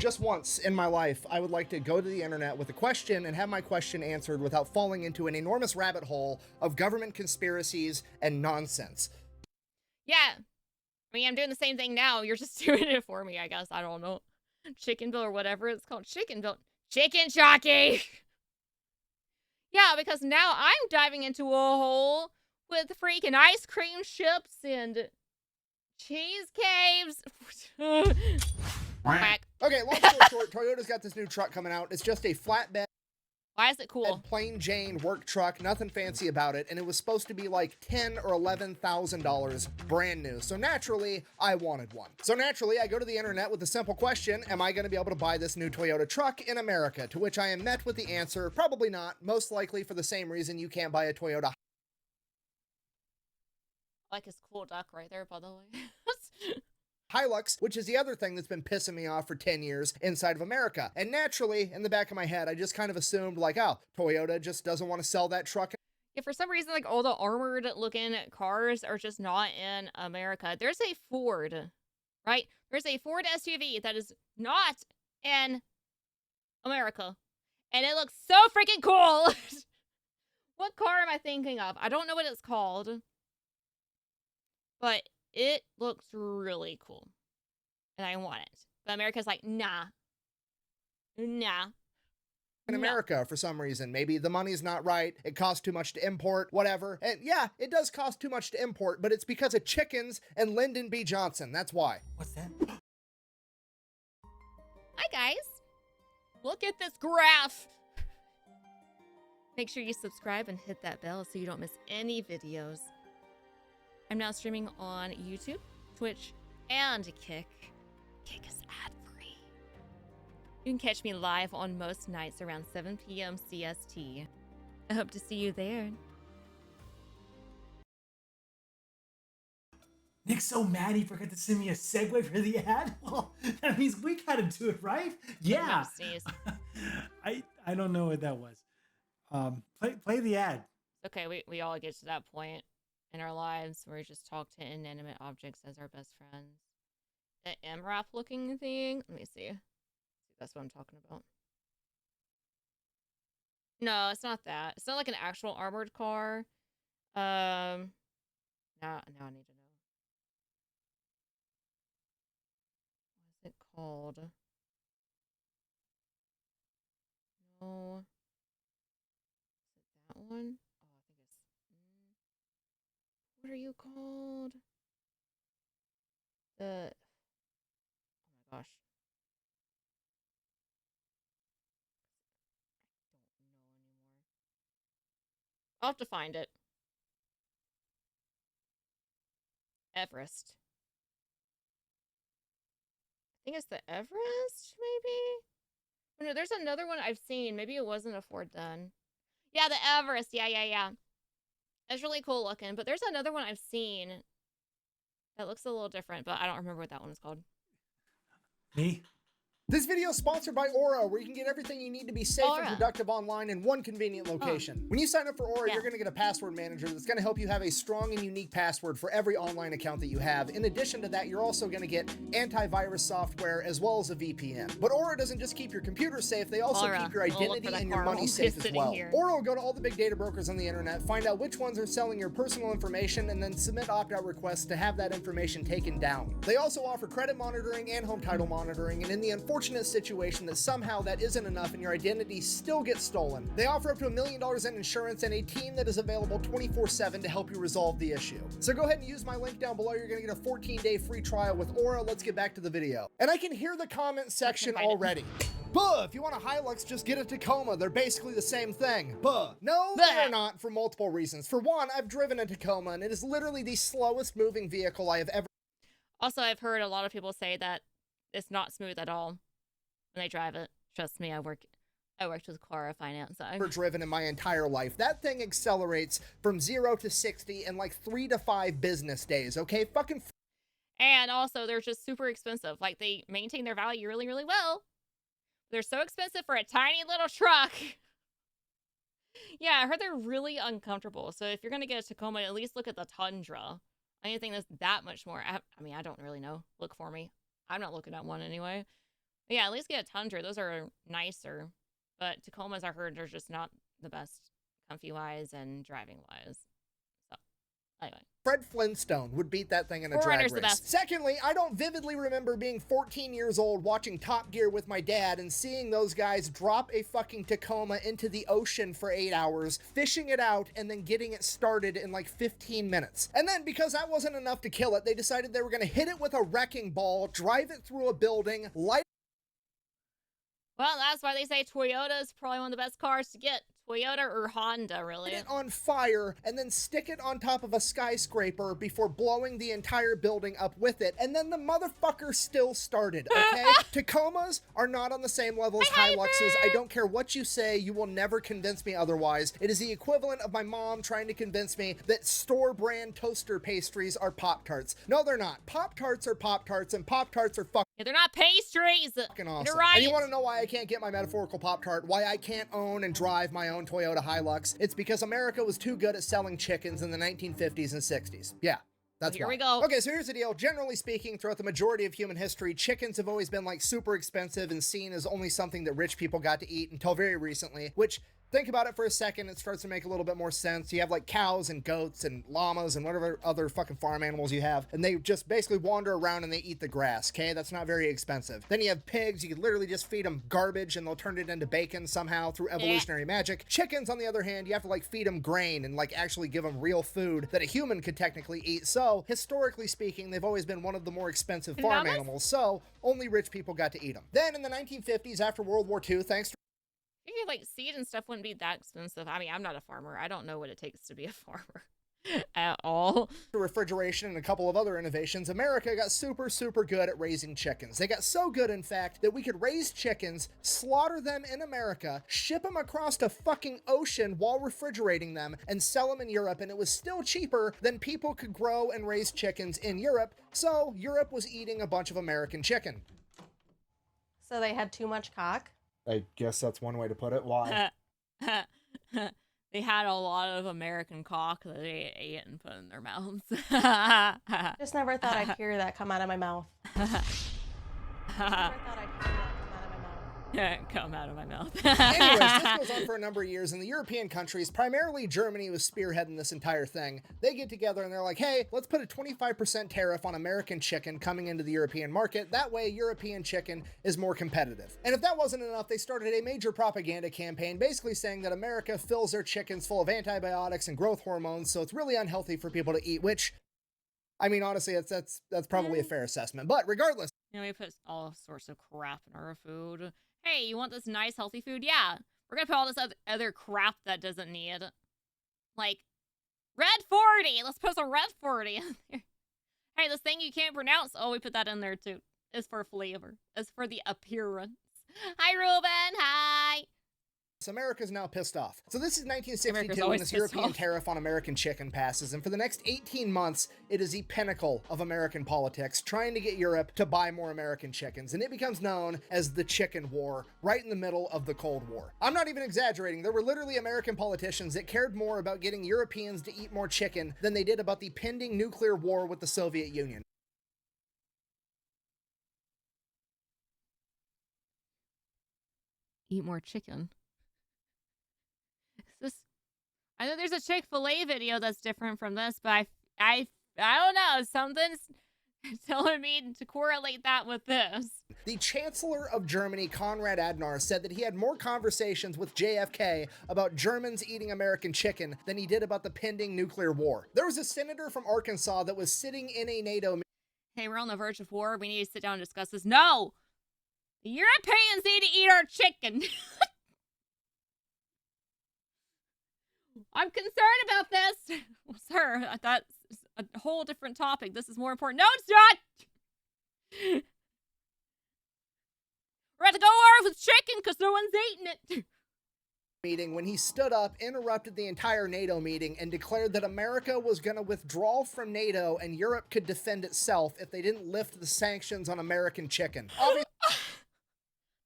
just once in my life, I would like to go to the internet with a question and have my question answered without falling into an enormous rabbit hole of government conspiracies and nonsense. Yeah. I mean, I'm doing the same thing now. You're just doing it for me, I guess. I don't know. Chickenville or whatever it's called. Chickenville. Chicken jockey! Yeah, because now I'm diving into a hole with freaking ice cream ships and cheese caves. Okay, long story short, Toyota's got this new truck coming out. It's just a flatbed. Why is it cool? Plain Jane work truck, nothing fancy about it, and it was supposed to be like $10,000 or $11,000 brand new. So naturally, I wanted one. So naturally, I go to the internet with the simple question, am I going to be able to buy this new Toyota truck in America? To which I am met with the answer, probably not, most likely for the same reason you can't buy a Toyota. I like his cool duck right there, by the way. Hilux, which is the other thing that's been pissing me off for 10 years inside of America. And naturally, in the back of my head, I just kind of assumed like, oh, Toyota just doesn't want to sell that truck. Yeah, for some reason, like all the armored looking cars are just not in America. There's a Ford, right? There's a Ford SUV that is not in America. And it looks so freaking cool. What car am I thinking of? I don't know what it's called. But it looks really cool. And I want it. But America's like, nah. Nah. In America for some reason. Maybe the money's not right. It costs too much to import, whatever. And yeah, it does cost too much to import, but it's because of chickens and Lyndon B. Johnson. That's why. What's that? Hi, guys. Look at this graph. Make sure you subscribe and hit that bell so you don't miss any videos. I'm now streaming on YouTube, Twitch, and Kick. Kick is ad-free. You can catch me live on most nights around 7 p.m. CST. I hope to see you there. Nick's so mad he forgot to send me a segue for the ad. Well, that means we gotta do it, right? Yeah. I don't know what that was. Play the ad. Okay, we all get to that point in our lives where we just talk to inanimate objects as our best friends. The MRAP looking thing. Let me see. That's what I'm talking about. No, it's not that. It's not like an actual armored car. Now I need to know. What is it called? No. Is it that one? What are you called? Oh my gosh. I don't know anymore. I'll have to find it. Everest. I think it's the Everest, maybe? Oh, no, there's another one I've seen. Maybe it wasn't a Ford then. Yeah, the Everest. Yeah. It's really cool looking, but there's another one I've seen that looks a little different, but I don't remember what that one is called. Me? This video is sponsored by Aura, where you can get everything you need to be safe and productive online in one convenient location. When you sign up for Aura, you're going to get a password manager that's going to help you have a strong and unique password for every online account that you have. In addition to that, you're also going to get antivirus software as well as a VPN. But Aura doesn't just keep your computer safe, they also keep your identity and your money safe as well. Aura will go to all the big data brokers on the internet, find out which ones are selling your personal information, and then submit opt-out requests to have that information taken down. They also offer credit monitoring and home title monitoring, and in the unfortunate situation that somehow that isn't enough and your identity still gets stolen, they offer up to $1 million in insurance and a team that is available 24/7 to help you resolve the issue. So go ahead and use my link down below. You're going to get a 14-day free trial with Aura. Let's get back to the video. And I can hear the comment section already. Buh, if you want a Hilux, just get a Tacoma. They're basically the same thing. Buh. No, they're not, for multiple reasons. For one, I've driven a Tacoma, and it is literally the slowest moving vehicle I have ever. Also, I've heard a lot of people say that it's not smooth at all when they drive it. Trust me, I worked with Clara Finance. Ever driven in my entire life. That thing accelerates from 0 to 60 in like 3 to 5 business days, okay? Fucking. And also, they're just super expensive. Like, they maintain their value really, really well. They're so expensive for a tiny little truck. Yeah, I heard they're really uncomfortable. So if you're going to get a Tacoma, at least look at the Tundra. Anything that's that much more. I mean, I don't really know. Look for me. I'm not looking at one anyway. Yeah, at least get a Tundra. Those are nicer. But Tacomas, I heard, are just not the best comfy-wise and driving-wise. So, anyway. Fred Flintstone would beat that thing in a drag race. Secondly, I don't vividly remember being 14 years old watching Top Gear with my dad and seeing those guys drop a fucking Tacoma into the ocean for 8 hours, fishing it out, and then getting it started in like 15 minutes. And then, because that wasn't enough to kill it, they decided they were going to hit it with a wrecking ball, drive it through a building, light. Well, that's why they say Toyota is probably one of the best cars to get. Toyota or Honda, really. It on fire and then stick it on top of a skyscraper before blowing the entire building up with it. And then the motherfucker still started, okay? Tacomas are not on the same level as Hiluxes. I don't care what you say. You will never convince me otherwise. It is the equivalent of my mom trying to convince me that store brand toaster pastries are Pop-Tarts. No, they're not. Pop-Tarts are Pop-Tarts and Pop-Tarts are fucking... Yeah, they're not pastries. Fucking awesome. And you want to know why I can't get my metaphorical Pop-Tart? Why I can't own and drive my own Toyota Hilux? It's because America was too good at selling chickens in the 1950s and 60s. Yeah. That's here why. we go. Okay, so here's the deal. Generally speaking, throughout the majority of human history, chickens have always been like super expensive and seen as only something that rich people got to eat until very recently, which, think about it for a second, it starts to make a little bit more sense. You have like cows and goats and llamas and whatever other fucking farm animals you have, and they just basically wander around and they eat the grass, okay? That's not very expensive. Then you have pigs. You could literally just feed them garbage and they'll turn it into bacon somehow through evolutionary magic. Chickens, on the other hand, you have to like feed them grain and like actually give them real food that a human could technically eat. So, historically speaking, they've always been one of the more expensive farm animals, so only rich people got to eat them. Then in the 1950s, after World War II, thanks to like seed and stuff wouldn't be that expensive. I mean, I'm not a farmer. I don't know what it takes to be a farmer at all. Refrigeration and a couple of other innovations, America got super, super good at raising chickens. They got so good, in fact, that we could raise chickens, slaughter them in America, ship them across a fucking ocean while refrigerating them, and sell them in Europe, and it was still cheaper than people could grow and raise chickens in Europe, so Europe was eating a bunch of American chicken. So they had too much cock? I guess that's one way to put it. Why? They had a lot of American cock that they ate and put in their mouths. Just never thought I'd hear that come out of my mouth. Never thought I'd hear that come out of my mouth. Anyways, this goes on for a number of years, and the European countries, primarily Germany was spearheading this entire thing. They get together and they're like, hey, let's put a 25% tariff on American chicken coming into the European market. That way, European chicken is more competitive. And if that wasn't enough, they started a major propaganda campaign basically saying that America fills their chickens full of antibiotics and growth hormones, so it's really unhealthy for people to eat, which, I mean, honestly, that's probably a fair assessment. But regardless, you know, we put all sorts of crap in our food. Hey, you want this nice, healthy food? Yeah. We're going to put all this other crap that doesn't need. Like, Red 40. Let's put some Red 40 in there. Hey, this thing you can't pronounce. Oh, we put that in there, too. It's for flavor. It's for the appearance. Hi, Ruben. Hi. So America's now pissed off. So this is 1962 when this European tariff on American chicken passes, and for the next 18 months, it is the pinnacle of American politics, trying to get Europe to buy more American chickens, and it becomes known as the Chicken War, right in the middle of the Cold War. I'm not even exaggerating. There were literally American politicians that cared more about getting Europeans to eat more chicken than they did about the pending nuclear war with the Soviet Union. Eat more chicken. I know there's a Chick-fil-A video that's different from this, but I don't know. Something's telling me to correlate that with this. The Chancellor of Germany, Konrad Adenauer, said that he had more conversations with JFK about Germans eating American chicken than he did about the pending nuclear war. There was a senator from Arkansas that was sitting in a NATO meeting. Hey, we're on the verge of war. We need to sit down and discuss this. No! The Europeans need to eat our chicken. I'm concerned about this. Well, sir, that's a whole different topic. This is more important. No, it's not. We're about to go over with chicken because no one's eating it. Meeting when he stood up, interrupted the entire NATO meeting, and declared that America was going to withdraw from NATO and Europe could defend itself if they didn't lift the sanctions on American chicken.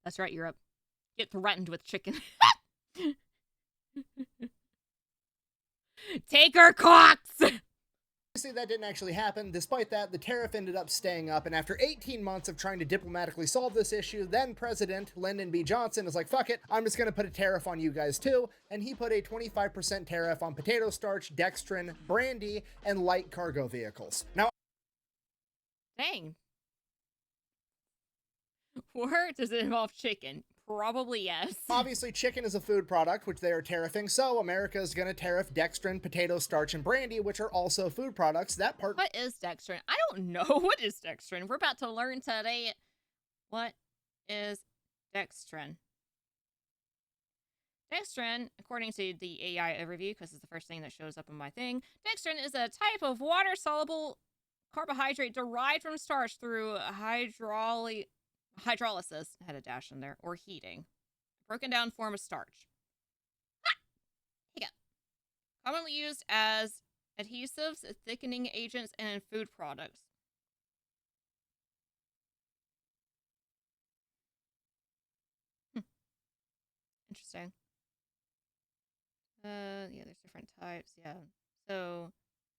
That's right, Europe. Get threatened with chicken. Take our cocks! Obviously, that didn't actually happen. Despite that, the tariff ended up staying up, and after 18 months of trying to diplomatically solve this issue, then President Lyndon B. Johnson is like, fuck it, I'm just gonna put a tariff on you guys too, and he put a 25% tariff on potato starch, dextrin, brandy, and light cargo vehicles. Now, dang. Or does it involve chicken? Probably yes. Obviously, chicken is a food product, which they are tariffing, so America is going to tariff dextrin, potato starch, and brandy, which are also food products. That part... What is dextrin? I don't know. What is dextrin? We're about to learn today. What is dextrin? Dextrin, according to the AI overview, because it's the first thing that shows up in my thing, dextrin is a type of water-soluble carbohydrate derived from starch through hydrolysis, I had a dash in there, or heating. Broken down form of starch. Here you go. Commonly used as adhesives, thickening agents, and in food products. Interesting. Yeah, there's different types, yeah. So,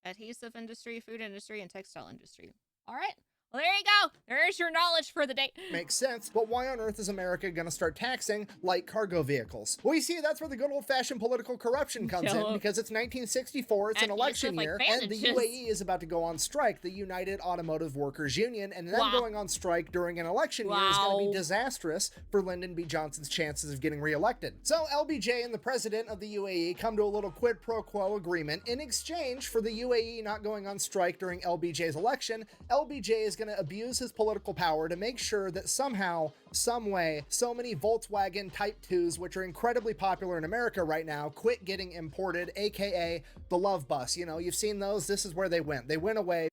adhesive industry, food industry, and textile industry. All right. Well, there you go. There's your knowledge for the day. Makes sense, but why on earth is America gonna start taxing light cargo vehicles? Well, you see, that's where the good old-fashioned political corruption comes in, because it's 1964, it's an election year, and the UAE is about to go on strike, the United Automotive Workers Union, and them going on strike during an election year is gonna be disastrous for Lyndon B. Johnson's chances of getting reelected. So LBJ and the president of the UAE come to a little quid pro quo agreement. In exchange for the UAE not going on strike during LBJ's election, LBJ is going to abuse his political power to make sure that somehow, some way, so many Volkswagen Type 2s, which are incredibly popular in America right now, quit getting imported, aka the Love Bus. You know, you've seen those. This is where they went. They went away.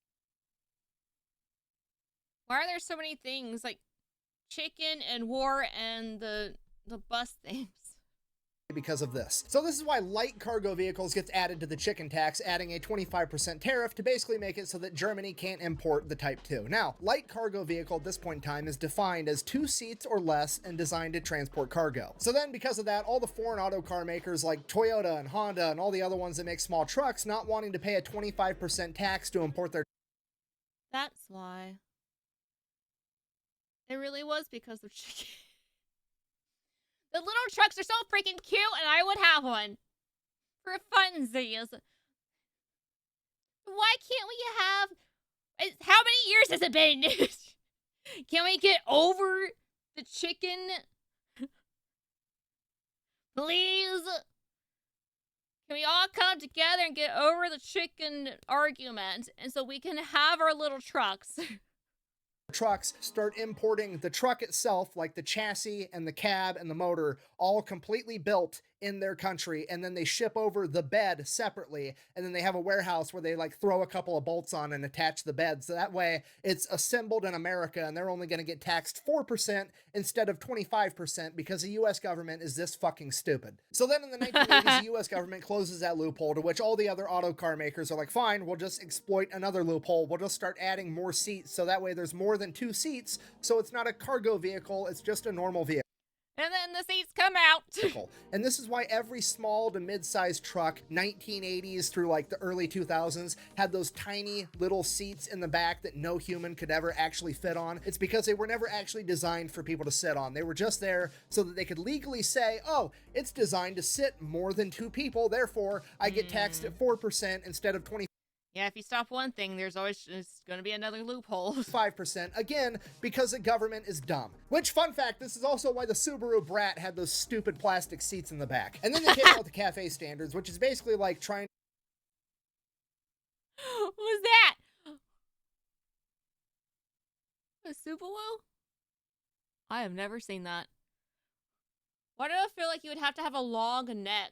Why are there so many things like chicken and war and the bus things? Because of this. So this is why light cargo vehicles gets added to the chicken tax, adding a 25% tariff to basically make it so that Germany can't import the Type 2. Now, light cargo vehicle at this point in time is defined as 2 seats or less and designed to transport cargo. So then because of that, all the foreign auto car makers like Toyota and Honda and all the other ones that make small trucks not wanting to pay a 25% tax to import their... That's why. It really was because of chicken. The little trucks are so freaking cute, and I would have one. For funsies. Why can't we have... How many years has it been? Can we get over the chicken? Please? Can we all come together and get over the chicken argument, and so we can have our little trucks? Trucks start importing the truck itself, like the chassis and the cab and the motor, all completely built in their country, and then they ship over the bed separately, and then they have a warehouse where they like throw a couple of bolts on and attach the bed, so that way it's assembled in America and they're only going to get taxed 4% instead of 25% because the US government is this fucking stupid. So then in the 1980s, the US government closes that loophole, to which all the other auto car makers are like, fine, we'll just exploit another loophole, we'll just start adding more seats, so that way there's more than 2 seats, so it's not a cargo vehicle, it's just a normal vehicle. And then the seats come out. And this is why every small to mid-sized truck, 1980s through like the early 2000s, had those tiny little seats in the back that no human could ever actually fit on. It's because they were never actually designed for people to sit on. They were just there so that they could legally say, oh, it's designed to sit more than 2 people, therefore I get taxed at 4% instead of 25%. Yeah, if you stop one thing, there's always going to be another loophole. 5%, again, because the government is dumb. Which, fun fact, this is also why the Subaru Brat had those stupid plastic seats in the back. And then they came out with the cafe standards, which is basically like trying... What was that? A Subaru? I have never seen that. Why do I feel like you would have to have a long neck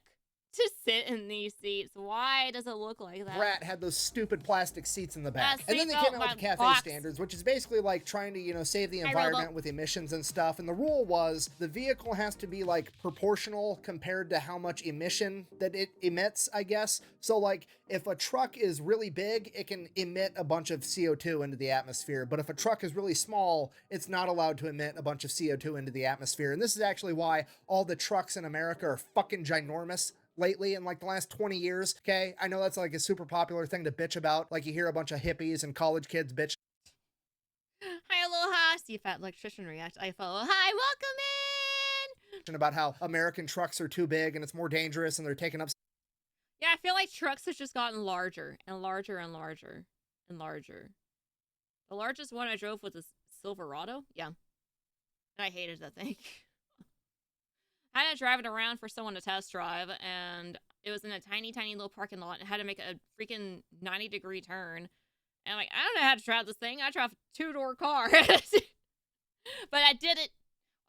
to sit in these seats? Why does it look like that? Brat had those stupid plastic seats in the back. And then they came out with the cafe standards, which is basically like trying to, you know, save the environment with emissions and stuff. And the rule was the vehicle has to be like proportional compared to how much emission that it emits, I guess. So like if a truck is really big, it can emit a bunch of CO2 into the atmosphere. But if a truck is really small, it's not allowed to emit a bunch of CO2 into the atmosphere. And this is actually why all the trucks in America are fucking ginormous. lately in like the last 20 years. Okay, I know that's like a super popular thing to bitch about. Like you hear a bunch of hippies and college kids bitch. Hi, aloha. See fat electrician react. I follow. Hi, welcome in. About how American trucks are too big and it's more dangerous and they're taking up. Yeah, I feel like trucks have just gotten larger and larger and larger and larger. The largest one I drove was a Silverado. Yeah. And I hated that thing. I had to drive it around for someone to test drive, and it was in a tiny, tiny little parking lot, and had to make a freaking 90-degree turn. And I'm like, I don't know how to drive this thing. I drive a two-door car. But I did it.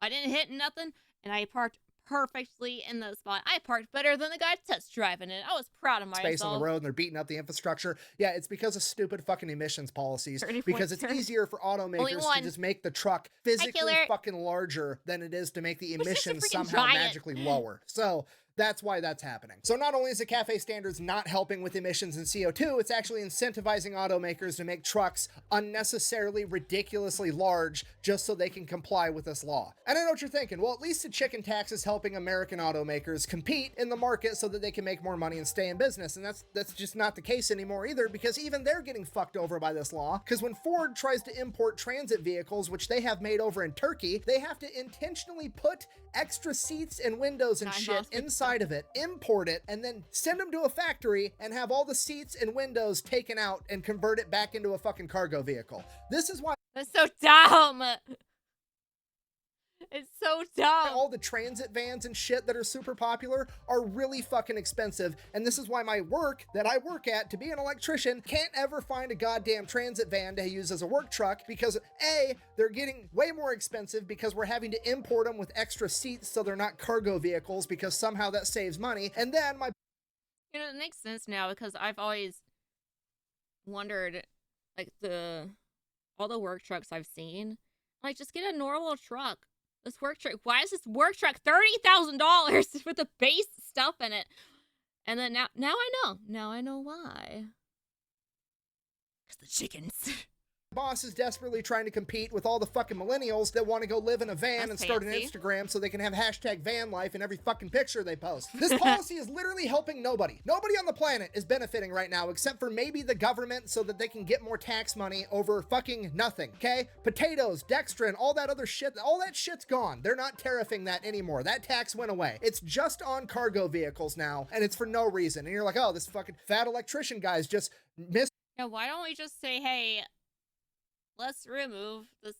I didn't hit nothing, and I parked perfectly in the spot. I parked better than the guy test driving it. I was proud of myself. Space on the road and they're beating up the infrastructure. Yeah, it's because of stupid fucking emissions policies. Because it's easier for automakers to just make the truck physically fucking larger than it is to make the emissions somehow magically lower. So that's why that's happening. So not only is the CAFE standards not helping with emissions and CO2, it's actually incentivizing automakers to make trucks unnecessarily ridiculously large just so they can comply with this law. And I know what you're thinking. Well, at least the chicken tax is helping American automakers compete in the market so that they can make more money and stay in business. And that's just not the case anymore either, because even they're getting fucked over by this law. Because when Ford tries to import transit vehicles, which they have made over in Turkey, they have to intentionally put extra seats and windows and shit inside of it, import it, and then send them to a factory and have all the seats and windows taken out and convert it back into a fucking cargo vehicle. This is why that's so dumb. It's so dumb. All the transit vans and shit that are super popular are really fucking expensive. And this is why my work that I work at to be an electrician can't ever find a goddamn transit van to use as a work truck, because A, they're getting way more expensive because we're having to import them with extra seats so they're not cargo vehicles, because somehow that saves money. And then my... You know, it makes sense now, because I've always wondered, like, all the work trucks I've seen, like, just get a normal truck. This work truck, why is this work truck $30,000 with the base stuff in it? And then now I know. Now I know why. It's the chickens. Boss is desperately trying to compete with all the fucking millennials that want to go live in a van and start an Instagram so they can have hashtag van life in every fucking picture they post. This policy is literally helping nobody. Nobody on the planet is benefiting right now except for maybe the government so that they can get more tax money over fucking nothing, okay? Potatoes, dextrin, all that other shit, all that shit's gone. They're not tariffing that anymore. That tax went away. It's just on cargo vehicles now, and it's for no reason. And you're like, oh, this fucking fat electrician guy's just missed. Yeah, why don't we just say, hey, let's remove this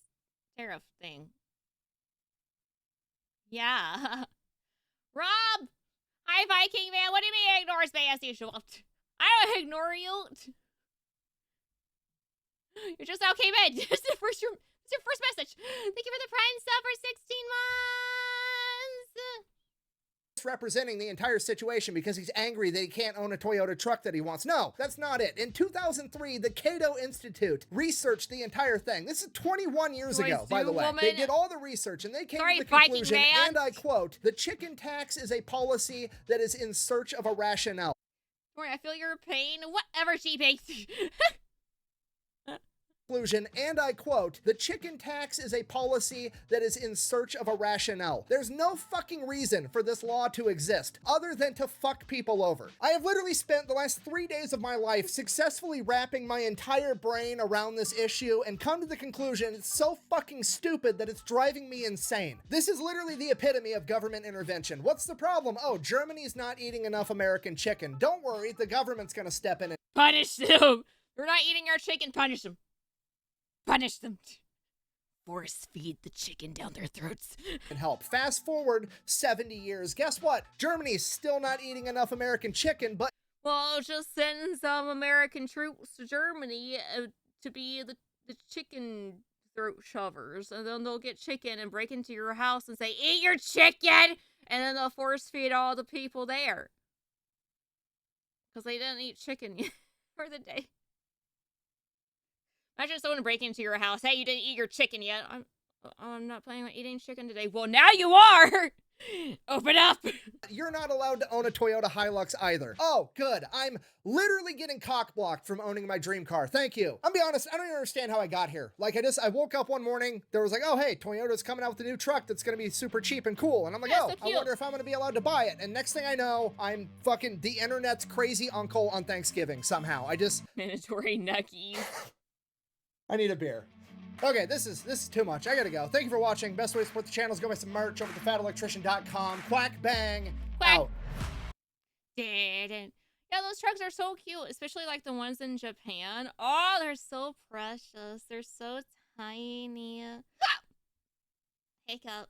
tariff thing. Yeah. Rob! Hi, Viking man. What do you mean he ignores me as usual? I don't ignore you. You just now came in. It's your first message. Thank you for the Prime sub for 16 months. Representing the entire situation because he's angry that he can't own a Toyota truck that he wants. No, that's not it. In 2003, the Cato Institute researched the entire thing. This is 21 years ago, by the way. They did all the research and they came to the conclusion, and I quote, "The chicken tax is a policy that is in search of a rationale." Sorry, I feel your pain. Whatever, GP. And I quote, "The chicken tax is a policy that is in search of a rationale." There's no fucking reason for this law to exist other than to fuck people over. I have literally spent the last 3 days of my life successfully wrapping my entire brain around this issue and come to the conclusion it's so fucking stupid that it's driving me insane. This is literally the epitome of government intervention. What's the problem? Oh, Germany's not eating enough American chicken. Don't worry, the government's gonna step in and punish them. You're not eating our chicken, punish them. Punish them. Force feed the chicken down their throats. And help. Fast forward 70 years. Guess what? Germany's still not eating enough American chicken, but... Well, just send some American troops to Germany to be the chicken throat shovers. And then they'll get chicken and break into your house and say, eat your chicken! And then they'll force feed all the people there. Because they didn't eat chicken for the day. Imagine someone breaking into your house. Hey, you didn't eat your chicken yet. I'm not planning on eating chicken today. Well, now you are. Open up! You're not allowed to own a Toyota Hilux either. Oh, good. I'm literally getting cock-blocked from owning my dream car. Thank you. I'll be honest, I don't even understand how I got here. Like, I woke up one morning, there was like, oh, hey, Toyota's coming out with a new truck that's gonna be super cheap and cool. And I'm like, oh, so I wonder if I'm gonna be allowed to buy it. And next thing I know, I'm fucking the internet's crazy uncle on Thanksgiving somehow. Mandatory nuckies. I need a beer. Okay, this is too much. I gotta go. Thank you for watching. Best way to support the channel is go buy some merch over at thefatelectrician.com. Quack bang. Quack. Out. Yeah, those trucks are so cute, especially like the ones in Japan. Oh, they're so precious. They're so tiny. Hiccup.